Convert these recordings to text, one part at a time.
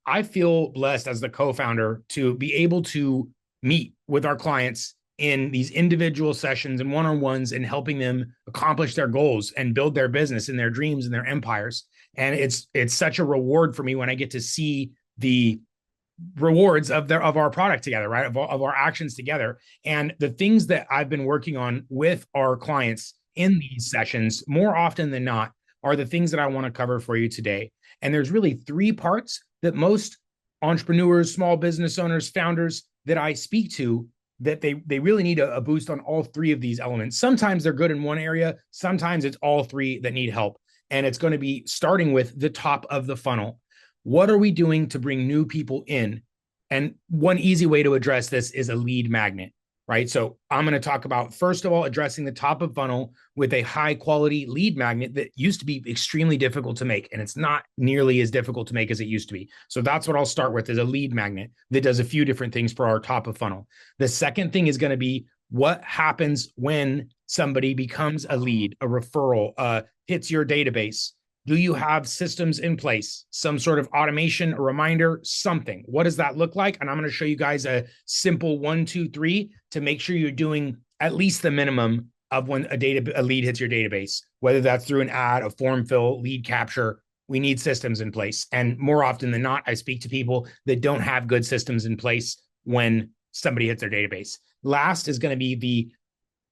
I feel blessed as the co-founder to be able to meet with our clients in these individual sessions and one-on-ones and helping them accomplish their goals and build their business and their dreams and their empires. And it's such a reward for me when I get to see the rewards of our product together, right? Of our actions together. And the things that I've been working on with our clients in these sessions, more often than not, are the things that I want to cover for you today. And there's really three parts that most entrepreneurs, small business owners, founders that I speak to, that they really need a boost on all three of these elements. Sometimes they're good in one area, sometimes it's all three that need help. And it's going to be starting with the top of the funnel. What are we doing to bring new people in? And one easy way to address this is a lead magnet, right? So I'm going to talk about, first of all, addressing the top of funnel with a high quality lead magnet that used to be extremely difficult to make. And it's not nearly as difficult to make as it used to be. So that's what I'll start with, is a lead magnet that does a few different things for our top of funnel. The second thing is going to be what happens when somebody becomes a lead, a referral, hits your database. Do you have systems in place, some sort of automation, a reminder, something? What does that look like? And I'm going to show you guys a simple 1, 2, 3 to make sure you're doing at least the minimum of when a lead hits your database, whether that's through an ad, a form fill, lead capture. We need systems in place. And more often than not, I speak to people that don't have good systems in place when somebody hits their database. Last is going to be the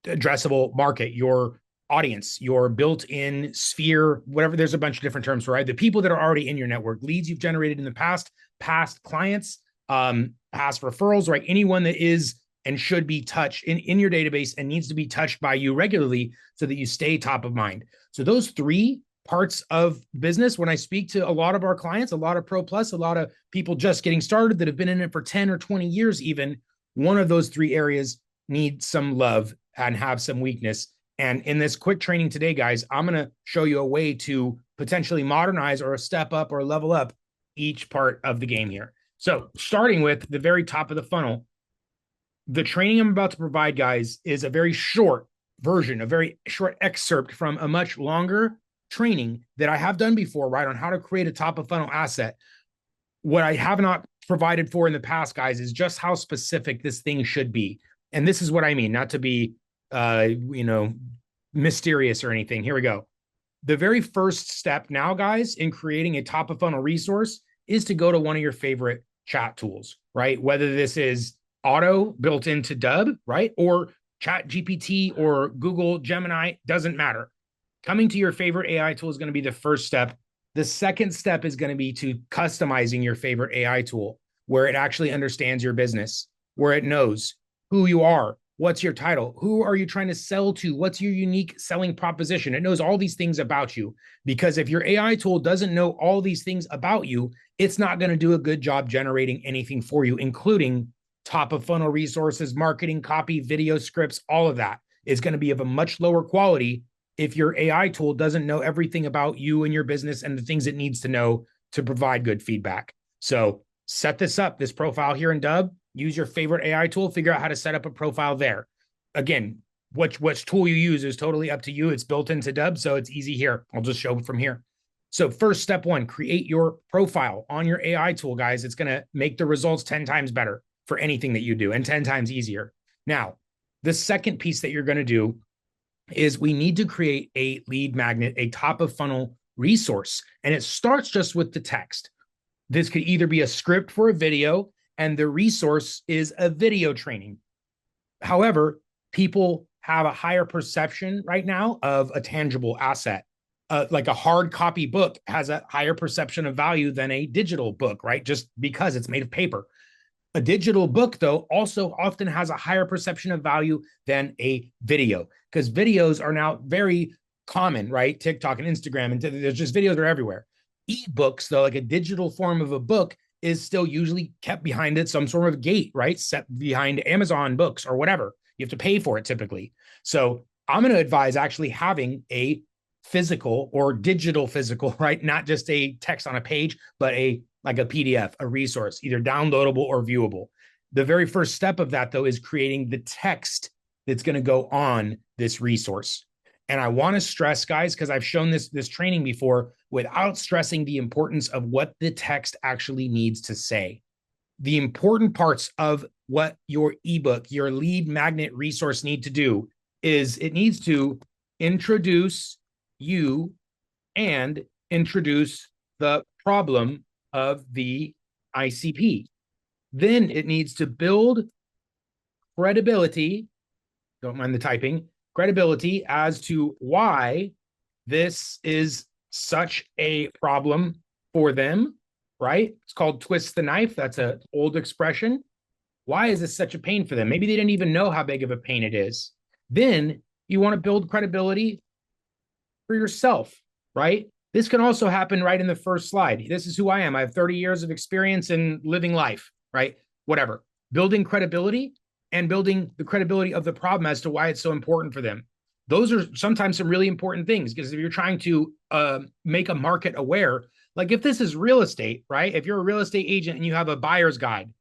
addressable market, your audience, your built-in sphere, whatever. There's a bunch of different terms for it. The people that are already in your network, leads you've generated in the past clients, past referrals, right? Anyone that is and should be touched in your database and needs to be touched by you regularly so that you stay top of mind. So those three parts of business, when I speak to a lot of our clients, a lot of Pro Plus, a lot of people just getting started that have been in it for 10 or 20 years even, one of those three areas needs some love and have some weakness. And in this quick training today, guys, I'm going to show you a way to potentially modernize or step up or level up each part of the game here. So starting with the very top of the funnel, the training I'm about to provide, guys, is a very short version, a very short excerpt from a much longer training that I have done before, right, on how to create a top of funnel asset. What I have not provided for in the past, guys, is just how specific this thing should be. And this is what I mean, not to be mysterious or anything. Here we go. The very first step now, guys, in creating a top of funnel resource is to go to one of your favorite chat tools, right? Whether this is Auto built into Dubb, right? Or Chat GPT or Google Gemini, doesn't matter. Coming to your favorite AI tool is going to be the first step. The second step is going to be to customizing your favorite AI tool, where it actually understands your business, where it knows who you are, what's your title, who are you trying to sell to, what's your unique selling proposition. It knows all these things about you, because if your AI tool doesn't know all these things about you, it's not going to do a good job generating anything for you, including top of funnel resources, marketing, copy, video scripts. All of that is going to be of a much lower quality if your AI tool doesn't know everything about you and your business and the things it needs to know to provide good feedback. So set this up, this profile here in Dubb. Use your favorite AI tool, figure out how to set up a profile there. Again, which tool you use is totally up to you. It's built into Dubb, so it's easy here. I'll just show from here. So first, step one, create your profile on your AI tool, guys. It's going to make the results 10 times better for anything that you do and 10 times easier. Now, the second piece that you're going to do is we need to create a lead magnet, a top of funnel resource. And it starts just with the text. This could either be a script for a video, and the resource is a video training. However, people have a higher perception right now of a tangible asset. Like a hard copy book has a higher perception of value than a digital book, right? Just because it's made of paper. A digital book, though, also often has a higher perception of value than a video, because videos are now very common, right? TikTok and Instagram, and there's just videos are everywhere. Ebooks, though, like a digital form of a book, is still usually kept behind it some sort of gate, right? Set behind Amazon books or whatever. You have to pay for it typically. So I'm going to advise actually having a physical or digital physical, right? Not just a text on a page, but like a PDF, a resource, either downloadable or viewable. The very first step of that, though, is creating the text that's going to go on this resource. And I want to stress, guys, because I've shown this training before, without stressing the importance of what the text actually needs to say. The important parts of what your ebook, your lead magnet resource need to do is it needs to introduce you and introduce the problem of the ICP. Then it needs to build credibility, don't mind the typing, credibility as to why this is such a problem for them, right? It's called twist the knife. That's an old expression. Why is this such a pain for them? Maybe they didn't even know how big of a pain it is. Then you want to build credibility for yourself, right? This can also happen right in the first slide. This is who I am. I have 30 years of experience in living life, right? Whatever. Building credibility and building the credibility of the problem as to why it's so important for them. Those are sometimes some really important things, because if you're trying to make a market aware, like if this is real estate, right? If you're a real estate agent and you have a buyer's guide,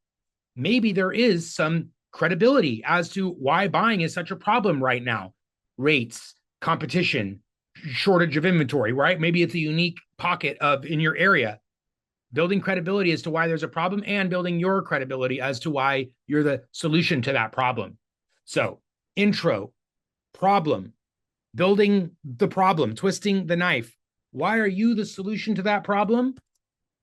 maybe there is some credibility as to why buying is such a problem right now. Rates, competition, shortage of inventory, right? Maybe it's a unique pocket of in your area. Building credibility as to why there's a problem and building your credibility as to why you're the solution to that problem. So, intro, problem, building the problem, twisting the knife. Why are you the solution to that problem?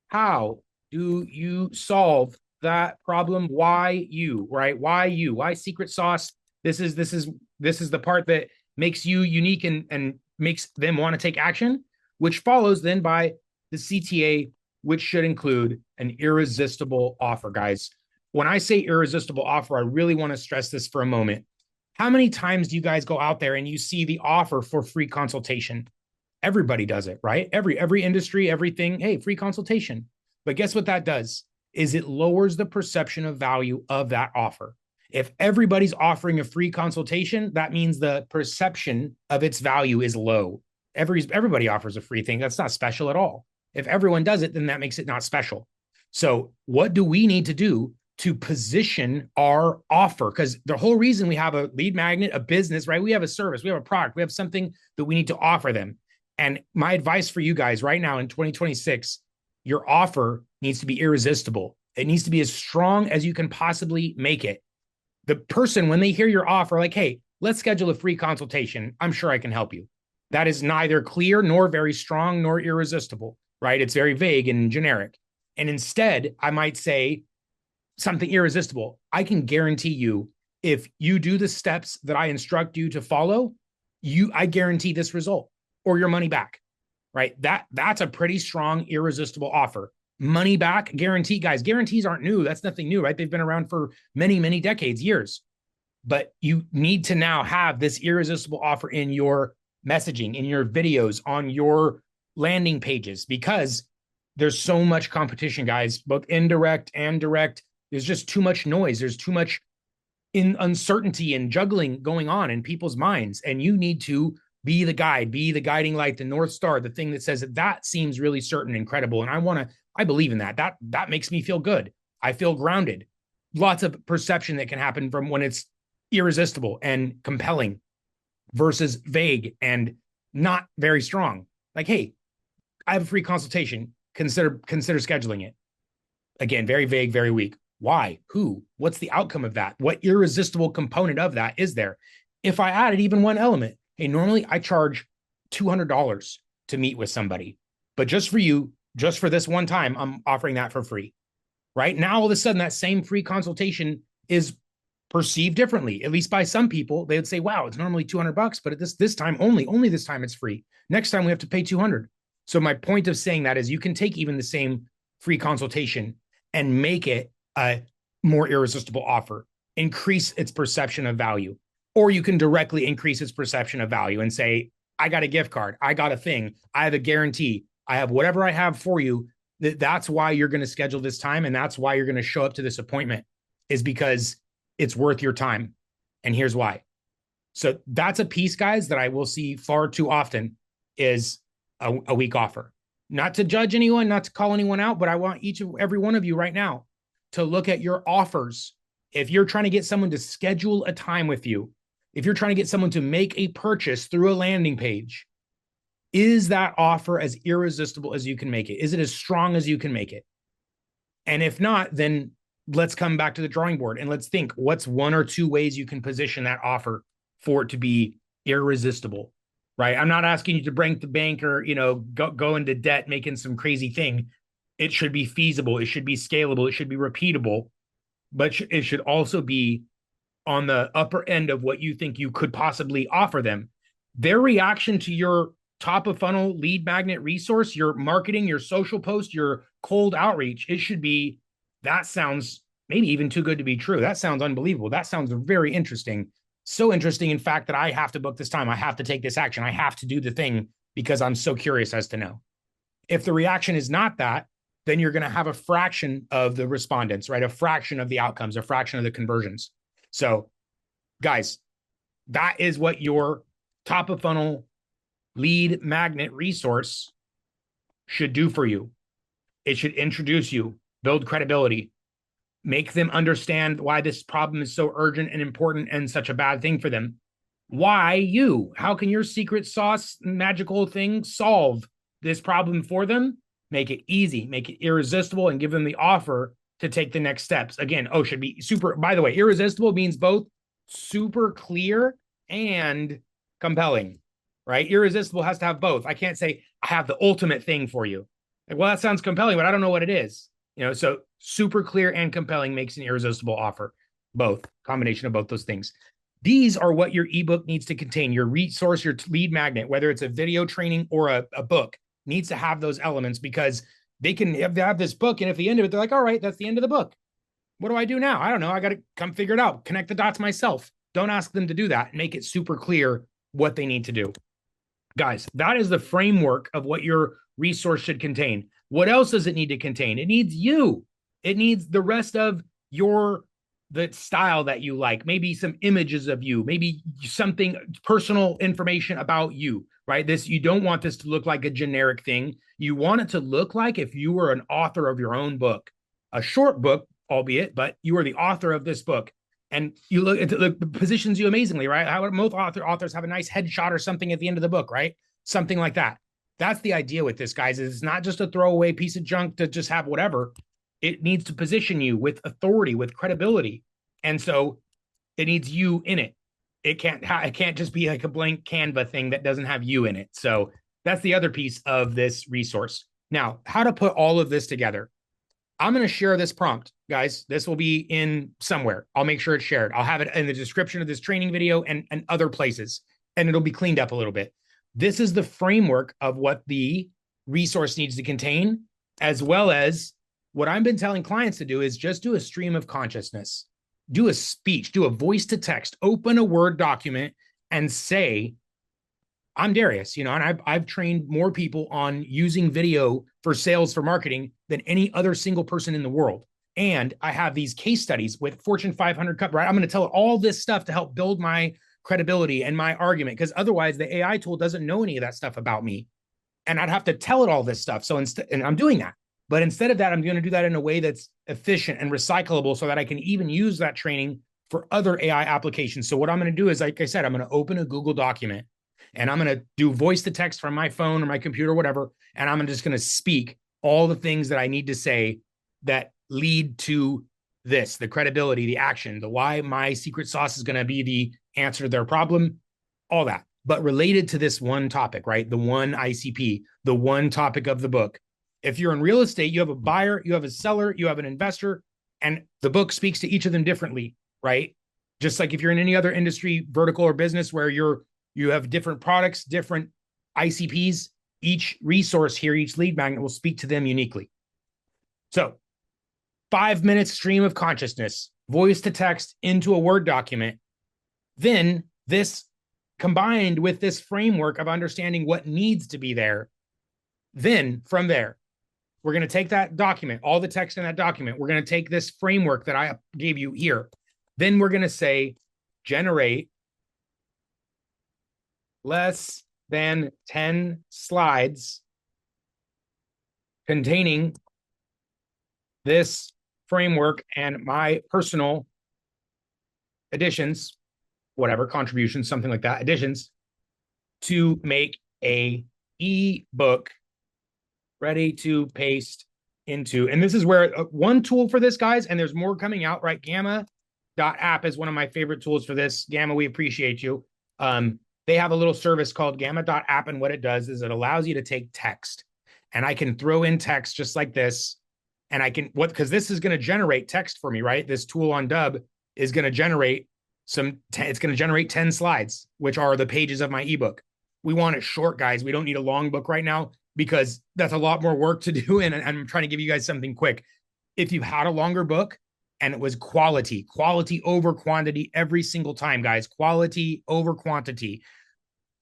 How do you solve that problem? Why you, right? Why you? Why secret sauce? This is the part that makes you unique and makes them want to take action, which follows then by the CTA, which should include an irresistible offer, guys. When I say irresistible offer, I really want to stress this for a moment. How many times do you guys go out there and you see the offer for free consultation? Everybody does it, right? Every industry, everything, hey, free consultation. But guess what that does? Is it lowers the perception of value of that offer. If everybody's offering a free consultation, that means the perception of its value is low. Everybody offers a free thing. That's not special at all. If everyone does it, then that makes it not special. So what do we need to do to position our offer? Because the whole reason we have a lead magnet, a business, right? We have a service, we have a product, we have something that we need to offer them. And my advice for you guys right now in 2026, your offer needs to be irresistible. It needs to be as strong as you can possibly make it. The person, when they hear your offer, like, hey, let's schedule a free consultation, I'm sure I can help you. That is neither clear nor very strong nor irresistible, right? It's very vague and generic. And instead, I might say something irresistible. I can guarantee you, if you do the steps that I instruct you to follow, I guarantee this result or your money back, right? That's a pretty strong, irresistible offer. Money back guarantee, guys. Guarantees aren't new. That's nothing new, right? They've been around for many, many decades, years. But you need to now have this irresistible offer in your messaging, in your videos, on your landing pages, because there's so much competition, guys, both indirect and direct. There's just too much noise. There's too much uncertainty and juggling going on in people's minds. And you need to be the guide, be the guiding light, the North Star, the thing that says that seems really certain and credible. And I believe in that. That makes me feel good. I feel grounded. Lots of perception that can happen from when it's irresistible and compelling versus vague and not very strong. Like, hey, I have a free consultation. Consider scheduling it. Again, very vague, very weak. Why? Who? What's the outcome of that? What irresistible component of that is there? If I added even one element, hey, normally I charge $200 to meet with somebody, but just for you, just for this one time, I'm offering that for free. Right now, all of a sudden, that same free consultation is perceived differently. At least by some people, they would say, "Wow, it's normally $200, but at this time only this time it's free. Next time we have to pay $200." So my point of saying that is you can take even the same free consultation and make it a more irresistible offer, increase its perception of value, or you can directly increase its perception of value and say, "I got a gift card, I got a thing, I have a guarantee, I have whatever I have for you. That's why you're going to schedule this time, and that's why you're going to show up to this appointment, is because it's worth your time. And here's why." So that's a piece, guys, that I will see far too often is a weak offer. Not to judge anyone, not to call anyone out, but I want every one of you right now to look at your offers. If you're trying to get someone to schedule a time with you, if you're trying to get someone to make a purchase through a landing page, is that offer as irresistible as you can make it? Is it as strong as you can make it? And if not, then let's come back to the drawing board and let's think what's one or two ways you can position that offer for it to be irresistible, right? I'm not asking you to break the bank or, go into debt making some crazy thing. It should be feasible. It should be scalable. It should be repeatable, but it should also be on the upper end of what you think you could possibly offer them. Their reaction to your top of funnel lead magnet resource, your marketing, your social post, your cold outreach, it should be, that sounds maybe even too good to be true. That sounds unbelievable. That sounds very interesting. So interesting, in fact, that I have to book this time. I have to take this action. I have to do the thing because I'm so curious as to know. If the reaction is not that, then you're going to have a fraction of the respondents, right? A fraction of the outcomes, a fraction of the conversions. So, guys, that is what your top of funnel lead magnet resource should do for you. It should introduce you, build credibility, make them understand why this problem is so urgent and important and such a bad thing for them. Why you? How can your secret sauce magical thing solve this problem for them? Make it easy, make it irresistible, and give them the offer to take the next steps. Again, should be super, by the way, irresistible means both super clear and compelling, right? Irresistible has to have both. I can't say I have the ultimate thing for you. Like, well, that sounds compelling, but I don't know what it is. So super clear and compelling makes an irresistible offer. Both, combination of both those things. These are what your ebook needs to contain. Your resource, your lead magnet, whether it's a video training or a book, needs to have those elements, because they can have this book, and at the end of it, they're like, all right, that's the end of the book. What do I do now? I don't know. I got to come figure it out. Connect the dots myself. Don't ask them to do that. Make it super clear what they need to do. Guys, that is the framework of what your resource should contain. What else does it need to contain? It needs you. It needs the rest of the style that you like, maybe some images of you, maybe something personal information about you, right? You don't want this to look like a generic thing. You want it to look like if you were an author of your own book, a short book, albeit, but you are the author of this book. And you look at it positions you amazingly, right? How most authors have a nice headshot or something at the end of the book, right? Something like that. That's the idea with this, guys. Is it's not just a throwaway piece of junk to just have whatever. It needs to position you with authority, with credibility. And so it needs you in it. It can't just be like a blank Canva thing that doesn't have you in it. So that's the other piece of this resource. Now, how to put all of this together. I'm going to share this prompt, guys. This will be in somewhere. I'll make sure it's shared. I'll have it in the description of this training video and other places, and it'll be cleaned up a little bit. This is the framework of what the resource needs to contain, as well as what I've been telling clients to do is just do a stream of consciousness, do a speech, do a voice to text, open a Word document and say, I'm Darius, and I've trained more people on using video for sales, for marketing than any other single person in the world. And I have these case studies with Fortune 500 companies, right? I'm going to tell all this stuff to help build my credibility and my argument, because otherwise the AI tool doesn't know any of that stuff about me. And I'd have to tell it all this stuff. So and I'm doing that. But instead of that, I'm going to do that in a way that's efficient and recyclable so that I can even use that training for other AI applications. So what I'm going to do is, like I said, I'm going to open a Google document and I'm going to do voice to text from my phone or my computer, or whatever. And I'm just going to speak all the things that I need to say that lead to this, the credibility, the action, the why my secret sauce is going to be the answer to their problem, all that, but related to this one topic, right? The one ICP, the one topic of the book. If you're in real estate, you have a buyer, you have a seller, you have an investor, and the book speaks to each of them differently, right? Just like if you're in any other industry, vertical, or business where you have different products, different ICPs, each resource here, each lead magnet will speak to them uniquely. So 5 minutes stream of consciousness, voice to text into a Word document. Then this combined with this framework of understanding what needs to be there. Then from there, we're going to take that document, all the text in that document. We're going to take this framework that I gave you here. Then we're going to say, generate less than 10 slides containing this framework and my personal additions, whatever, contributions, something like that, additions, to make a ebook ready to paste into. And this is where one tool for this, guys, and there's more coming out, right? Gamma.app is one of my favorite tools for this. Gamma, we appreciate you. They have a little service called Gamma.app, and what it does is it allows you to take text, and I can throw in text just like this, and I can, because this is going to generate text for me, right? This tool on Dubb is going to generate it's going to generate 10 slides, which are the pages of my ebook. We want it short, guys. We don't need a long book right now because that's a lot more work to do. And I'm trying to give you guys something quick. If you had a longer book and it was quality over quantity every single time, guys, quality over quantity.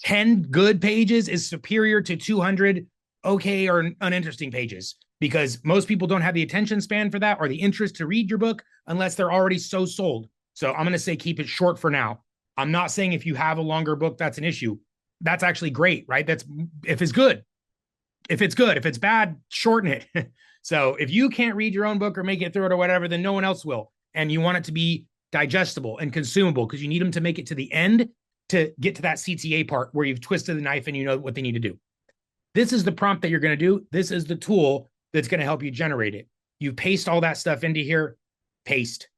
10 good pages is superior to 200 okay or uninteresting pages, because most people don't have the attention span for that or the interest to read your book unless they're already so sold. So I'm going to say keep it short for now. I'm not saying if you have a longer book, that's an issue. That's actually great, right? That's if it's good. If it's good, if it's bad, shorten it. So if you can't read your own book or make it through it or whatever, then no one else will. And you want it to be digestible and consumable because you need them to make it to the end to get to that CTA part where you've twisted the knife and you know what they need to do. This is the prompt that you're going to do. This is the tool that's going to help you generate it. You paste all that stuff into here, paste,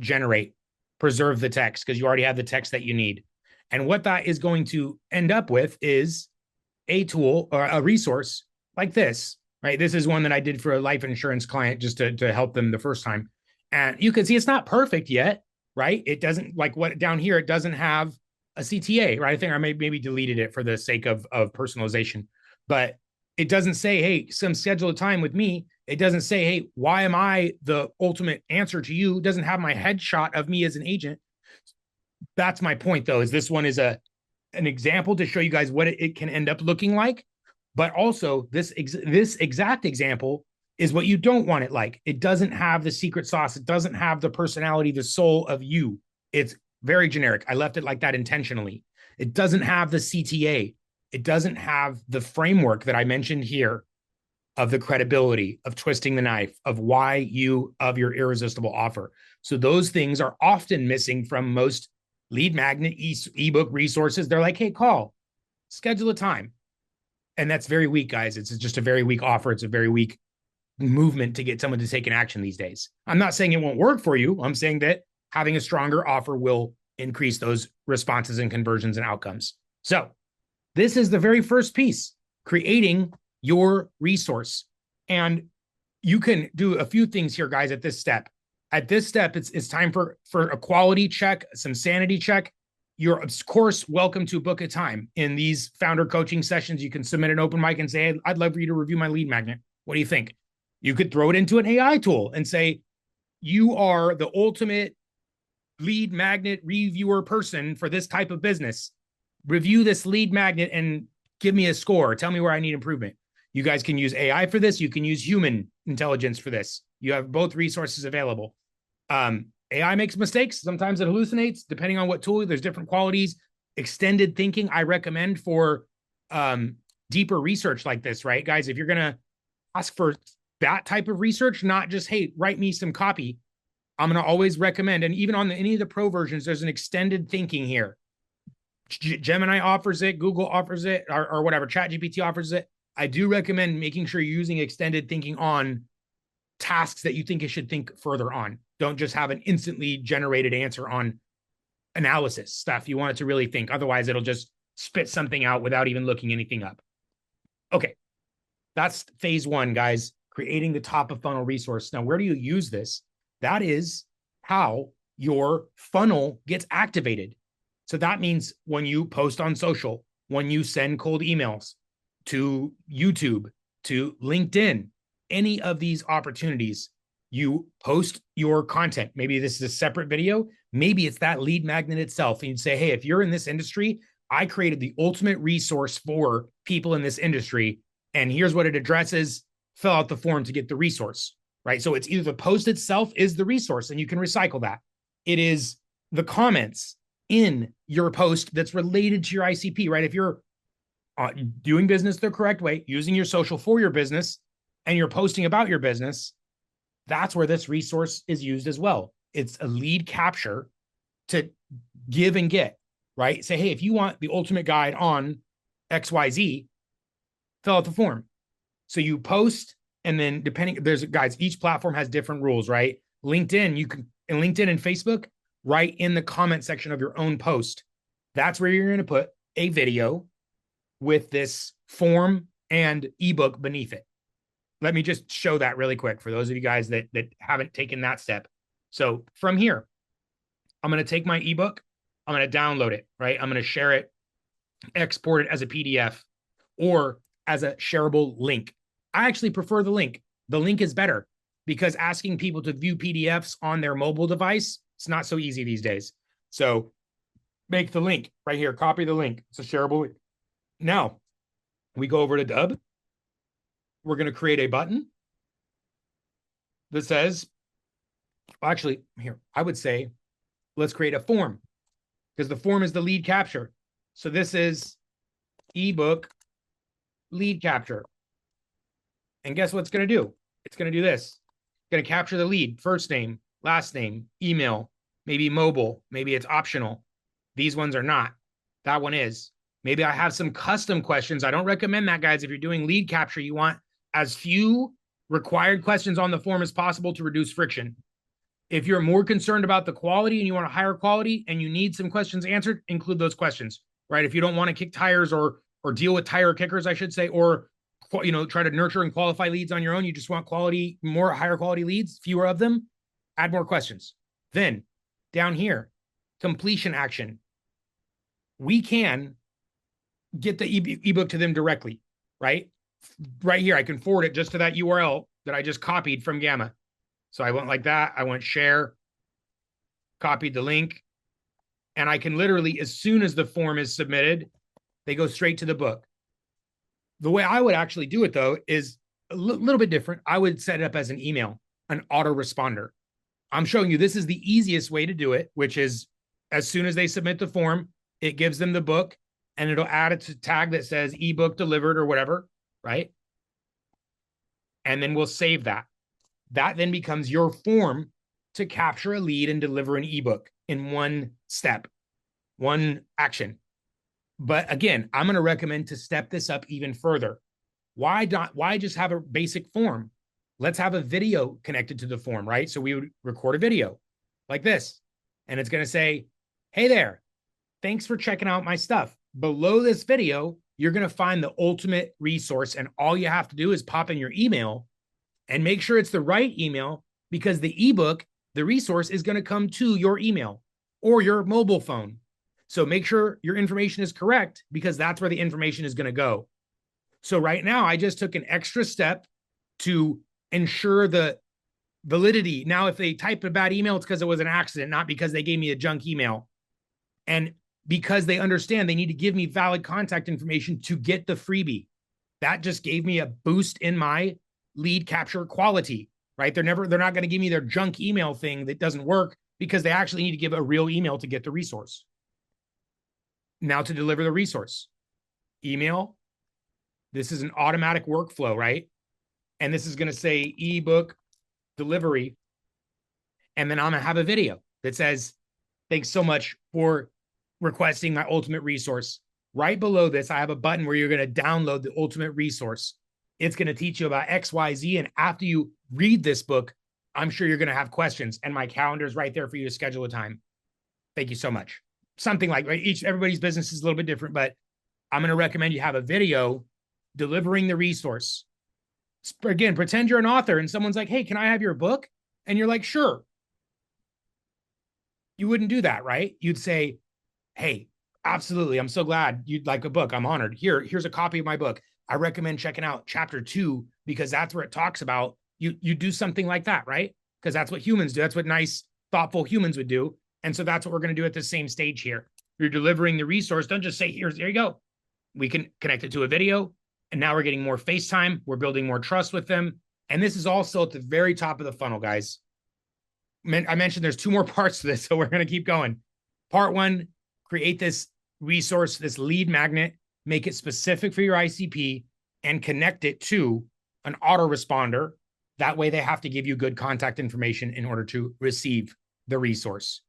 generate, preserve the text because you already have the text that you need. And what that is going to end up with is a tool or a resource like this, right? This is one that I did for a life insurance client just to help them the first time. And you can see it's not perfect yet, right? It doesn't, like what down here, it doesn't have a CTA, right? I think I maybe deleted it for the sake of personalization, but it doesn't say, hey, some schedule a time with me. It doesn't say, hey, why am I the ultimate answer to you? It doesn't have my headshot of me as an agent. That's my point, though, is this one is an example to show you guys what it can end up looking like. But also this exact example is what you don't want it like. It doesn't have the secret sauce. It doesn't have the personality, the soul of you. It's very generic. I left it like that intentionally. It doesn't have the CTA. It doesn't have the framework that I mentioned here of the credibility, of twisting the knife, of your irresistible offer. So those things are often missing from most lead magnet ebook resources. They're like, hey, call, schedule a time. And that's very weak, guys. It's just a very weak offer. It's a very weak movement to get someone to take an action these days. I'm not saying it won't work for you. I'm saying that having a stronger offer will increase those responses and conversions and outcomes. So this is the very first piece, creating your resource. And you can do a few things here, guys, at this step. At this step, it's time for a quality check, some sanity check. You're, of course, welcome to book a time. In these founder coaching sessions, you can submit an open mic and say, hey, I'd love for you to review my lead magnet. What do you think? You could throw it into an AI tool and say, you are the ultimate lead magnet reviewer person for this type of business. Review this lead magnet and give me a score. Tell me where I need improvement. You guys can use AI for this. You can use human intelligence for this. You have both resources available. AI makes mistakes. Sometimes it hallucinates, depending on what tool. There's different qualities. Extended thinking, I recommend for deeper research like this, right? Guys, if you're going to ask for that type of research, not just, hey, write me some copy, I'm going to always recommend, and even on any of the pro versions, there's an extended thinking here. Gemini offers it, Google offers it, or whatever, ChatGPT offers it. I do recommend making sure you're using extended thinking on tasks that you think you should think further on. Don't just have an instantly generated answer on analysis stuff. You want it to really think. Otherwise, it'll just spit something out without even looking anything up. Okay, that's phase one, guys, creating the top of funnel resource. Now, where do you use this? That is how your funnel gets activated. So that means when you post on social, when you send cold emails to YouTube, to LinkedIn, any of these opportunities, you post your content. Maybe this is a separate video. Maybe it's that lead magnet itself. And you'd say, hey, if you're in this industry, I created the ultimate resource for people in this industry. And here's what it addresses. Fill out the form to get the resource, right? So it's either the post itself is the resource and you can recycle that. It is the comments in your post that's related to your ICP, right? If you're doing business the correct way, using your social for your business, and you're posting about your business, that's where this resource is used as well. It's a lead capture to give and get. right? Say, hey, if you want the ultimate guide on XYZ, fill out the form. So you post, and then there's guys, each platform has different rules, right? LinkedIn, you can, in LinkedIn and Facebook, write in the comment section of your own post. That's where you're going to put a video with this form and ebook beneath it. Let me just show that really quick for those of you guys that haven't taken that step. So from here, I'm going to take my ebook, I'm going to download it, right? I'm going to share it, export it as a PDF or as a shareable link. I actually prefer the link. The link is better because asking people to view PDFs on their mobile device, it's not so easy these days. So make the link right here, copy the link. It's a shareable link. Now we go over to Dubb. We're going to create a button that says, actually, here, I would say, let's create a form because the form is the lead capture. So this is ebook lead capture. And guess what it's going to do? It's going to do this. It's going to capture the lead, first name, last name, email, maybe mobile, maybe it's optional. These ones are not. That one is. Maybe I have some custom questions. I don't recommend that, guys. If you're doing lead capture, you want as few required questions on the form as possible to reduce friction. If you're more concerned about the quality and you want a higher quality and you need some questions answered, include those questions, right? If you don't want to kick tires or deal with tire kickers, I should say, or try to nurture and qualify leads on your own, you just want quality, more higher quality leads, fewer of them, add more questions. Then down here, completion action. We can get the ebook to them directly, right? Right here, I can forward it just to that URL that I just copied from Gamma. So I went like that. I went share, copied the link, and I can literally, as soon as the form is submitted, they go straight to the book. The way I would actually do it, though, is a little bit different. I would set it up as an email, an autoresponder. I'm showing you this is the easiest way to do it, which is as soon as they submit the form, it gives them the book, and it'll add a tag that says ebook delivered or whatever, right? And then we'll save that. That then becomes your form to capture a lead and deliver an ebook in one step, one action. But again, I'm going to recommend to step this up even further. Why just have a basic form? Let's have a video connected to the form, right? So we would record a video like this, and it's going to say, hey there, thanks for checking out my stuff. Below this video, you're going to find the ultimate resource, and all you have to do is pop in your email and make sure it's the right email, because the ebook, the resource, is going to come to your email or your mobile phone. So make sure your information is correct, because that's where the information is going to go. So right now, I just took an extra step to ensure the validity. Now, if they type a bad email, it's because it was an accident, not because they gave me a junk email. And because they understand they need to give me valid contact information to get the freebie. That just gave me a boost in my lead capture quality, right? They're not going to give me their junk email thing that doesn't work, because they actually need to give a real email to get the resource. Now to deliver the resource, email. This is an automatic workflow, right? And this is going to say ebook delivery. And then I'm going to have a video that says, thanks so much for requesting my ultimate resource. Right below this, I have a button where you're going to download the ultimate resource. It's going to teach you about XYZ. And after you read this book, I'm sure you're going to have questions. And my calendar is right there for you to schedule a time. Thank you so much. Something like, right? Everybody's business is a little bit different, but I'm going to recommend you have a video delivering the resource. Again, pretend you're an author and someone's like, hey, can I have your book? And you're like, sure. You wouldn't do that, right? You'd say, hey, absolutely. I'm so glad you'd like a book. I'm honored. Here's a copy of my book. I recommend checking out chapter 2, because that's where it talks about you do something like that, right? Because that's what humans do. That's what nice, thoughtful humans would do. And so that's what we're going to do at the same stage here. You're delivering the resource. Don't just say, there you go. We can connect it to a video. And now we're getting more FaceTime. We're building more trust with them. And this is also at the very top of the funnel, guys. I mentioned there's 2 more parts to this, so we're going to keep going. Part 1, create this resource, this lead magnet, make it specific for your ICP, and connect it to an autoresponder. That way they have to give you good contact information in order to receive the resource.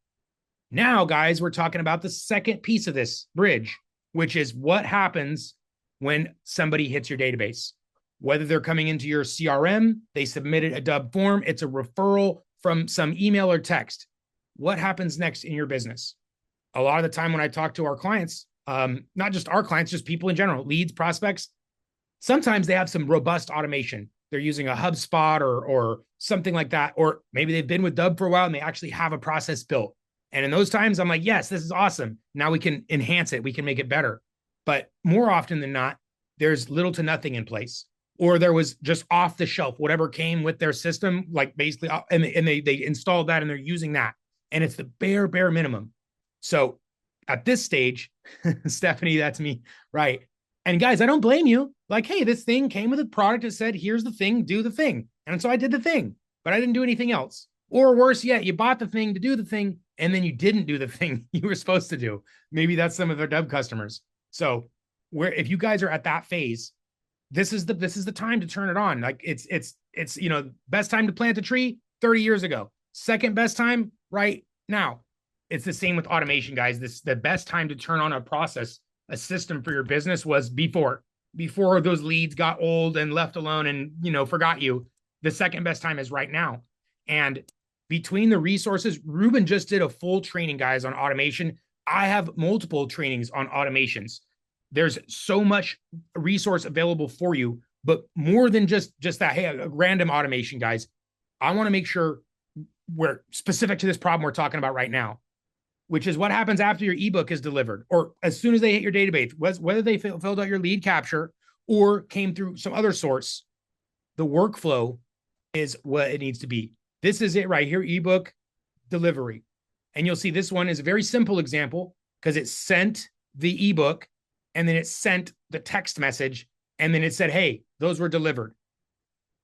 Now, guys, we're talking about the second piece of this bridge, which is what happens when somebody hits your database. Whether they're coming into your CRM, they submitted a Dubb form, it's a referral from some email or text. What happens next in your business? A lot of the time when I talk to our clients, not just our clients, just people in general, leads, prospects, sometimes they have some robust automation. They're using a HubSpot or something like that, or maybe they've been with Dubb for a while and they actually have a process built. And in those times, I'm like, yes, this is awesome. Now we can enhance it. We can make it better. But more often than not, there's little to nothing in place. Or there was just off the shelf, whatever came with their system, like basically, and they installed that and they're using that. And it's the bare minimum. So at this stage, Stephanie, that's me, right? And guys, I don't blame you. Like, hey, this thing came with a product that said, here's the thing, do the thing. And so I did the thing, but I didn't do anything else. Or worse yet, you bought the thing to do the thing, and then you didn't do the thing you were supposed to do. Maybe that's some of their Dubb customers. So if you guys are at that phase, this is the time to turn it on. Like it's best time to plant a tree 30 years ago. Second best time right now. It's the same with automation, guys. The best time to turn on a process, a system for your business was before those leads got old and left alone and forgot you. The second best time is right now. And between the resources, Ruben just did a full training, guys, on automation. I have multiple trainings on automations. There's so much resource available for you, but more than just that, hey, a random automation, guys. I want to make sure we're specific to this problem we're talking about right now, which is what happens after your ebook is delivered or as soon as they hit your database, whether they filled out your lead capture or came through some other source. The workflow is what it needs to be. This is it right here, ebook delivery. And you'll see this one is a very simple example because it sent the ebook and then it sent the text message and then it said, hey, those were delivered.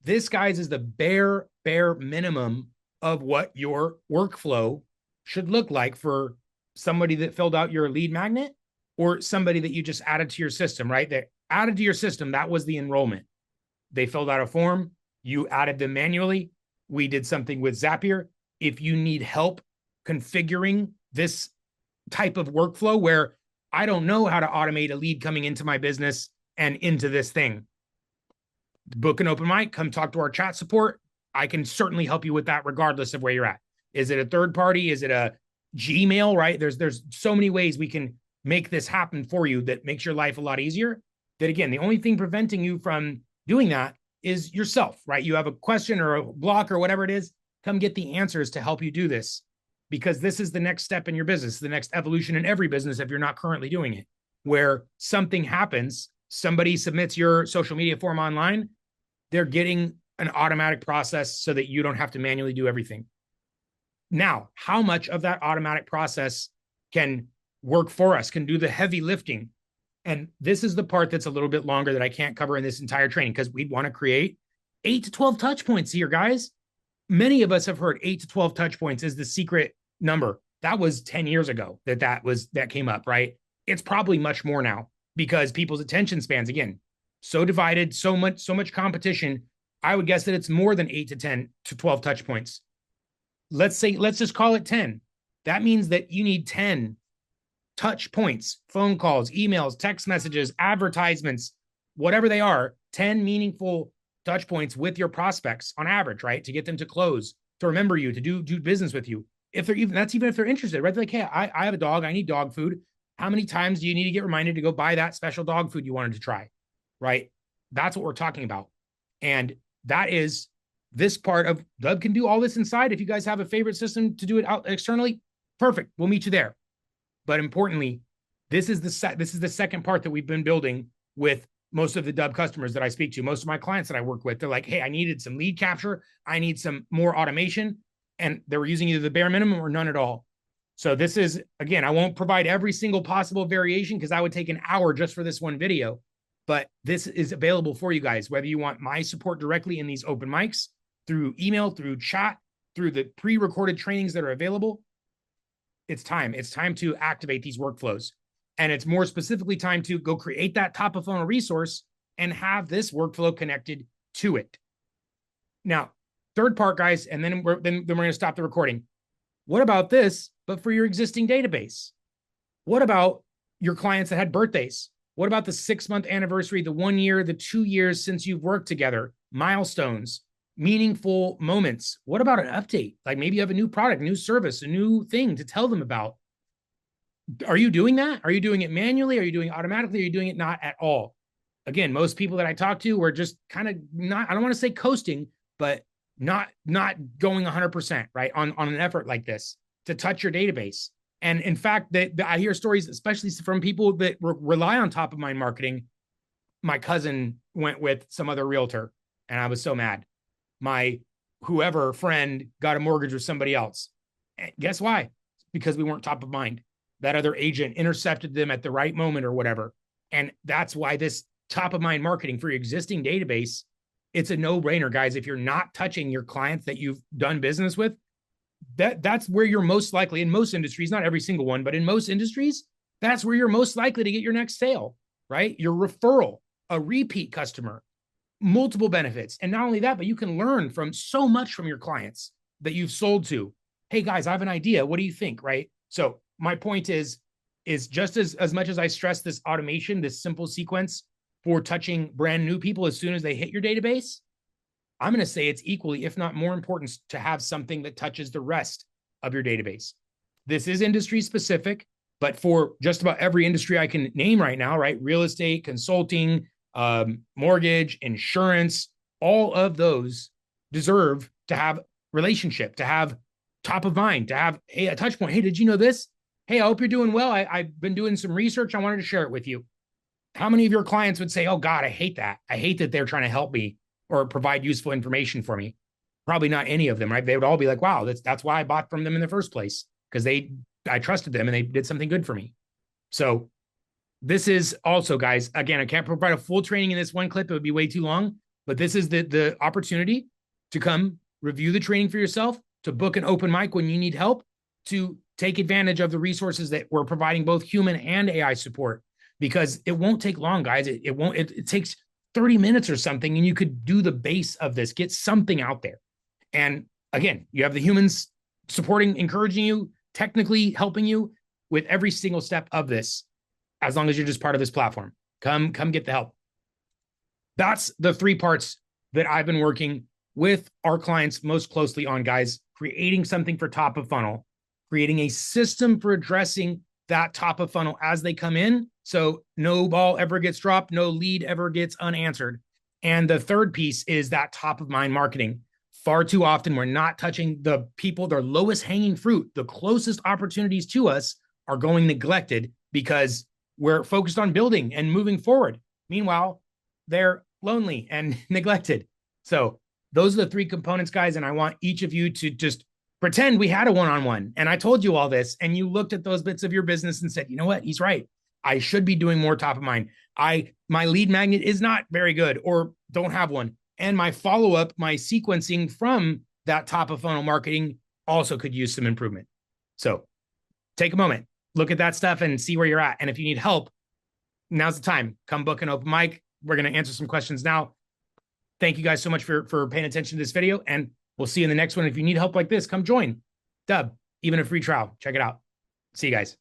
This, guys, is the bare minimum of what your workflow should look like for somebody that filled out your lead magnet or somebody that you just added to your system, right? That added to your system, that was the enrollment. They filled out a form, you added them manually. We did something with Zapier. If you need help configuring this type of workflow where I don't know how to automate a lead coming into my business and into this thing, book an open mic, come talk to our chat support. I can certainly help you with that regardless of where you're at. Is it a third party? Is it a Gmail, right? There's so many ways we can make this happen for you that makes your life a lot easier. That again, the only thing preventing you from doing that is yourself, right? You have a question or a block or whatever it is, come get the answers to help you do this, because this is the next step in your business, the next evolution in every business if you're not currently doing it, where something happens, somebody submits your social media form online, they're getting an automatic process so that you don't have to manually do everything. Now, how much of that automatic process can work for us, can do the heavy lifting? And this is the part that's a little bit longer that I can't cover in this entire training because we'd want to create 8 to 12 touch points here, guys. Many of us have heard 8 to 12 touch points is the secret number. That was 10 years ago that came up, right? It's probably much more now because people's attention spans, again, so divided, so much competition. I would guess that it's more than 8 to 10 to 12 touch points. Let's just call it 10. That means that you need 10 touch points, phone calls, emails, text messages, advertisements, whatever they are, 10 meaningful touch points with your prospects on average, right? To get them to close, to remember you, to do business with you. If they're even if they're interested, right? They're like, hey, I have a dog. I need dog food. How many times do you need to get reminded to go buy that special dog food you wanted to try, right? That's what we're talking about. And that is this part of Dubb can do all this inside. If you guys have a favorite system to do it out externally, perfect. We'll meet you there. But importantly, this is the second part that we've been building with most of the Dubb customers that I speak to, most of my clients that I work with. They're like, hey, I needed some lead capture. I need some more automation. And they were using either the bare minimum or none at all. So this is, again, I won't provide every single possible variation because I would take an hour just for this one video. But this is available for you guys, whether you want my support directly in these open mics, through email, through chat, through the pre-recorded trainings that are available. It's time. It's time to activate these workflows. And it's more specifically time to go create that top of funnel resource and have this workflow connected to it. Now, third part, guys, and then we're going to stop the recording. What about this, but for your existing database? What about your clients that had birthdays? What about the 6-month anniversary, the 1 year, the 2 years since you've worked together, milestones, meaningful moments? What about an update? Like maybe you have a new product, new service, a new thing to tell them about. Are you doing that? Are you doing it manually? Are you doing it automatically? Are you doing it not at all? Again, most people that I talk to were just kind of not, I don't want to say coasting, but not going 100%, right? On an effort like this to touch your database. And in fact, I hear stories, especially from people that rely on top of mind marketing. My cousin went with some other realtor, and I was so mad. My whoever friend got a mortgage with somebody else. And guess why? Because we weren't top of mind. That other agent intercepted them at the right moment or whatever. And that's why this top of mind marketing for your existing database, it's a no-brainer, guys. If you're not touching your clients that you've done business with, that's where you're most likely, in most industries, not every single one, but in most industries, that's where you're most likely to get your next sale, right? Your referral, a repeat customer, multiple benefits. And not only that, but you can learn from so much from your clients that you've sold to. Hey guys, I have an idea. What do you think? Right? So my point is just as much as I stress this automation, this simple sequence for touching brand new people as soon as they hit your database, I'm going to say it's equally, if not more important, to have something that touches the rest of your database. This is industry specific, but for just about every industry I can name right now, right? Real estate, consulting, mortgage, insurance, all of those deserve to have relationship, to have top of mind, to have, hey, a touch point. Hey, did you know this? Hey, I hope you're doing well. I've been doing some research. I wanted to share it with you. How many of your clients would say, oh God, I hate that. I hate that they're trying to help me or provide useful information for me? Probably not any of them, right? They would all be like, wow, that's why I bought from them in the first place, because I trusted them and they did something good for me. So this is also, guys, again, I can't provide a full training in this one clip. It would be way too long, but this is the opportunity to come review the training for yourself, to book an open mic when you need help, to take advantage of the resources that we're providing, both human and AI support, because it won't take long, guys. It takes 30 minutes or something, and you could do the base of this, get something out there. And again, you have the humans supporting, encouraging you, technically helping you with every single step of this, as long as you're just part of this platform. Come get the help. That's the 3 parts that I've been working with our clients most closely on, guys. Creating something for top of funnel, creating a system for addressing that top of funnel as they come in, so no ball ever gets dropped, no lead ever gets unanswered. And the third piece is that top of mind marketing. Far too often, we're not touching the people, their lowest hanging fruit, the closest opportunities to us are going neglected because we're focused on building and moving forward. Meanwhile, they're lonely and neglected. So those are the 3 components, guys. And I want each of you to just pretend we had a one-on-one and I told you all this and you looked at those bits of your business and said, you know what, he's right. I should be doing more top of mind. My lead magnet is not very good or don't have one. And my follow-up, my sequencing from that top of funnel marketing also could use some improvement. So take a moment, look at that stuff and see where you're at. And if you need help, now's the time. Come book an open mic. We're going to answer some questions now. Thank you guys so much for paying attention to this video, and we'll see you in the next one. If you need help like this, come join Dubb, even a free trial. Check it out. See you guys.